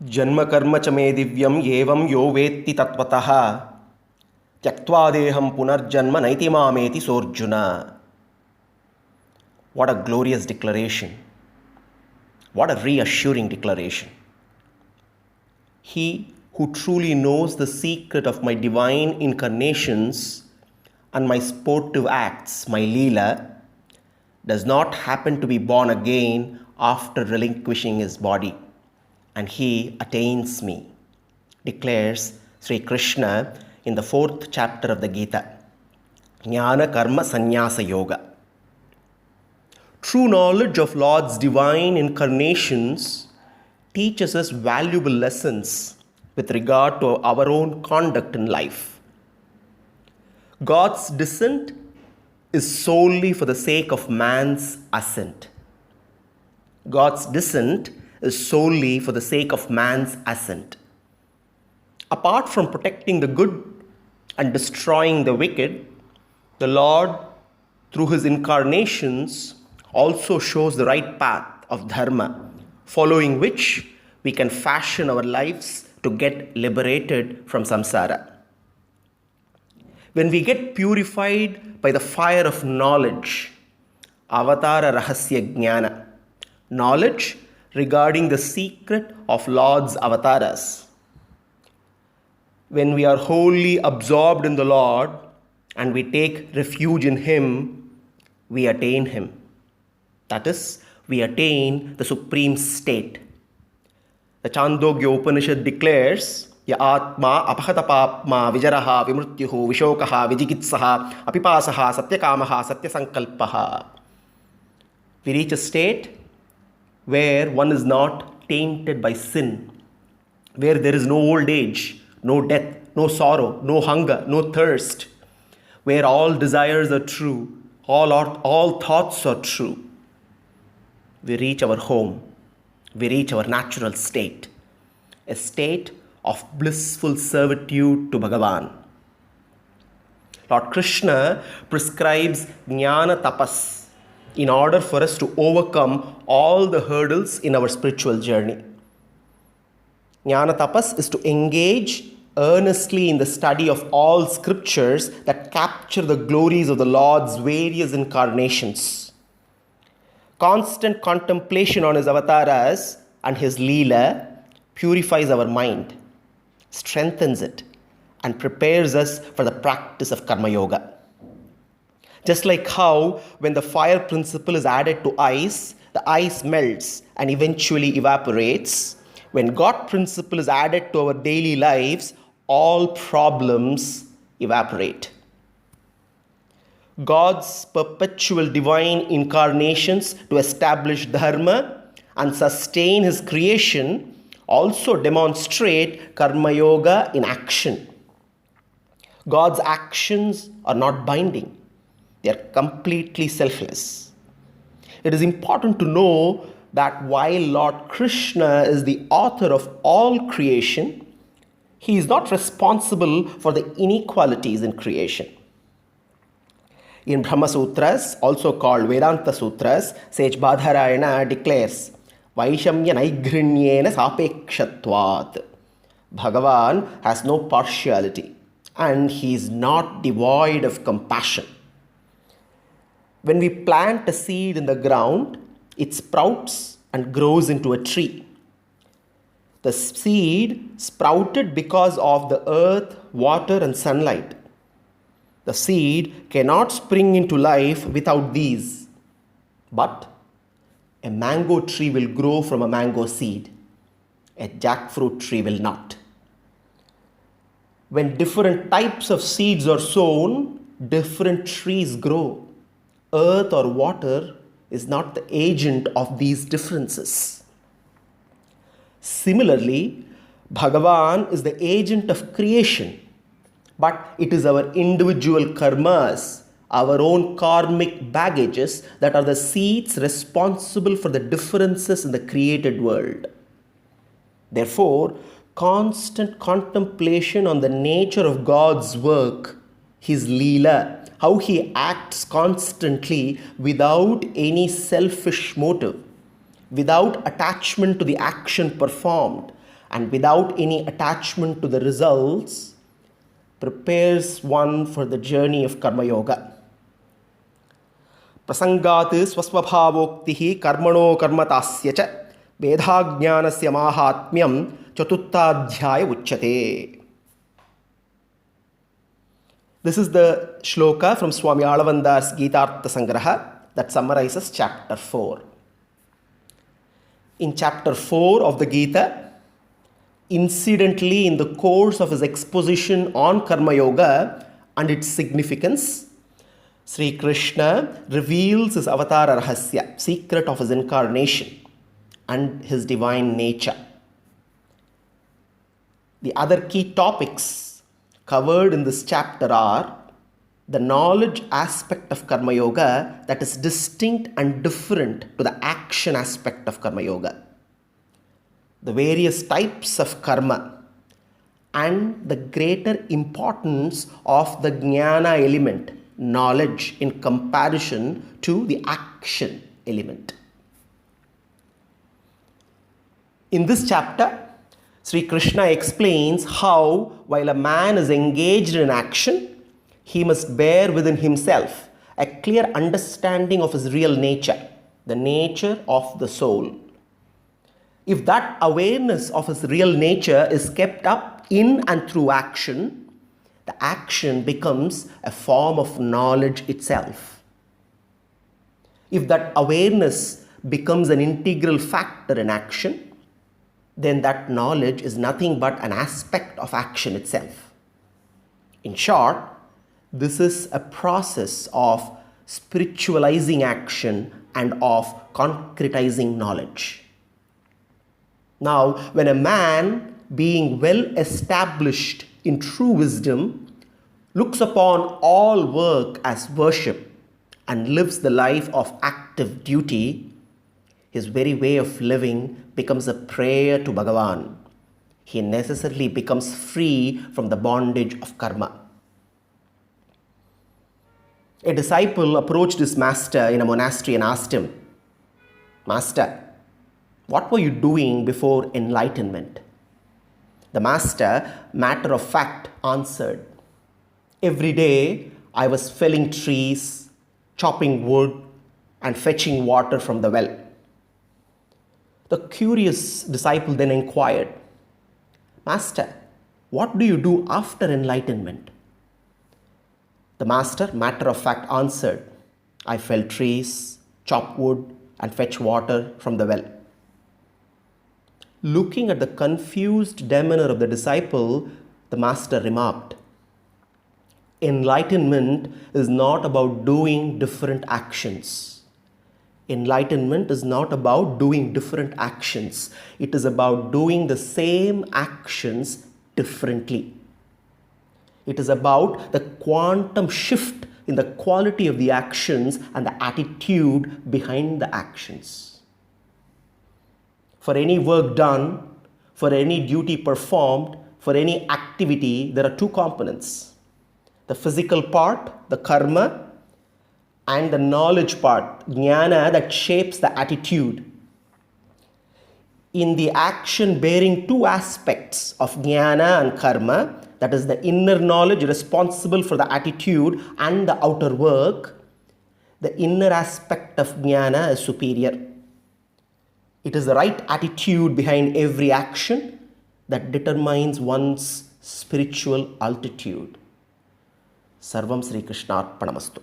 जन्म कर्म च मे दिव्यम एवं यो वेत्ति तत्त्वतः त्यक्त्वा देहं पुनर्जन्म नैति मामेति सोऽर्जुन. What a glorious declaration. What a reassuring declaration. He who truly knows the secret of my divine incarnations and my sportive acts, my Leela, does not happen to be born again after relinquishing his body, and he attains me, declares Sri Krishna in the 4th chapter of the Gita, Jnana Karma Sannyasa Yoga. True knowledge of Lord's divine incarnations teaches us valuable lessons with regard to our own conduct in life. God's descent is solely for the sake of man's ascent. God's descent is solely for the sake of man's ascent. Apart from protecting the good and destroying the wicked, the Lord, through his incarnations, also shows the right path of dharma, following which we can fashion our lives to get liberated from samsara. When we get purified by the fire of knowledge, avatara rahasya jnana, knowledge regarding the secret of Lord's avatars. When we are wholly absorbed in the Lord and we take refuge in him, we attain him. That is, we attain the supreme state. The Chandogya Upanishad declares, Ya Atma apahatapapma vijaraha vimrutyuhu vishokaha vijigitsaha apipasaha satyakamaha satyasankalpaha. We reach a state where one is not tainted by sin, where there is no old age, no death, no sorrow, no hunger, no thirst, where all desires are true, all thoughts are true. We reach our home, we reach our natural state, a state of blissful servitude to Bhagavan. Lord Krishna prescribes jnana tapas in order for us to overcome all the hurdles in our spiritual journey. Jnana tapas is to engage earnestly in the study of all scriptures that capture the glories of the Lord's various incarnations. Constant contemplation on his avatars and his Leela purifies our mind, strengthens it, and prepares us for the practice of Karma Yoga. Just like how when the fire principle is added to ice, the ice melts and eventually evaporates, when God principle is added to our daily lives, all problems evaporate. God's perpetual divine incarnations to establish dharma and sustain his creation also demonstrate Karma Yoga in action. God's actions are not binding. They are completely selfless. It is important to know that while Lord Krishna is the author of all creation, he is not responsible for the inequalities in creation. In Brahma Sutras, also called Vedanta Sutras, sage Badharayana declares, Vaishamya Naigrinyena Sapekshatvat. Bhagavan has no partiality and he is not devoid of compassion. When we plant a seed in the ground, it sprouts and grows into a tree. The seed sprouted because of the earth, water, and sunlight. The seed cannot spring into life without these. But a mango tree will grow from a mango seed. A jackfruit tree will not. When different types of seeds are sown, different trees grow. Earth or water is not the agent of these differences. Similarly, Bhagavan is the agent of creation, but it is our individual karmas, our own karmic baggages that are the seeds responsible for the differences in the created world. Therefore, constant contemplation on the nature of God's work, his Leela, how he acts constantly without any selfish motive, without attachment to the action performed, and without any attachment to the results, prepares one for the journey of Karma Yoga. Prasangat swasvabhavoktihi karmano karmatasya cha vedhagnanasya mahatmyam chatuttadhyaya uchyate. This is the shloka from Swami Alavandar's Gitartha Sangraha that summarizes chapter 4. In chapter 4 of the Gita, incidentally in the course of his exposition on Karma Yoga and its significance, Sri Krishna reveals his Avatara Rahasya, secret of his incarnation and his divine nature. The other key topics covered in this chapter are the knowledge aspect of Karma Yoga that is distinct and different to the action aspect of Karma Yoga, the various types of karma, and the greater importance of the jnana element, knowledge, in comparison to the action element. In this chapter, Sri Krishna explains how, while a man is engaged in action, he must bear within himself a clear understanding of his real nature, the nature of the soul. If that awareness of his real nature is kept up in and through action, the action becomes a form of knowledge itself. If that awareness becomes an integral factor in action, then that knowledge is nothing but an aspect of action itself. In short, this is a process of spiritualizing action and of concretizing knowledge. Now, when a man, being well established in true wisdom, looks upon all work as worship and lives the life of active duty, his very way of living becomes a prayer to Bhagavan. He necessarily becomes free from the bondage of karma. A disciple approached his master in a monastery and asked him, "Master, what were you doing before enlightenment?" The master, matter of fact, answered, "Every day I was felling trees, chopping wood, and fetching water from the well." The curious disciple then inquired, "Master, what do you do after enlightenment?" The master, matter of fact, answered, "I fell trees, chop wood, and fetch water from the well." Looking at the confused demeanor of the disciple, the master remarked, "Enlightenment is not about doing different actions. Enlightenment is not about doing different actions. It is about doing the same actions differently. It is about the quantum shift in the quality of the actions and the attitude behind the actions. For any work done, for any duty performed, for any activity, there are two components: the physical part, the karma, and the knowledge part, jnana, that shapes the attitude. In the action bearing two aspects of jnana and karma, that is the inner knowledge responsible for the attitude and the outer work, the inner aspect of jnana is superior. It is the right attitude behind every action that determines one's spiritual altitude. Sarvam Sri Krishnarpanamastu.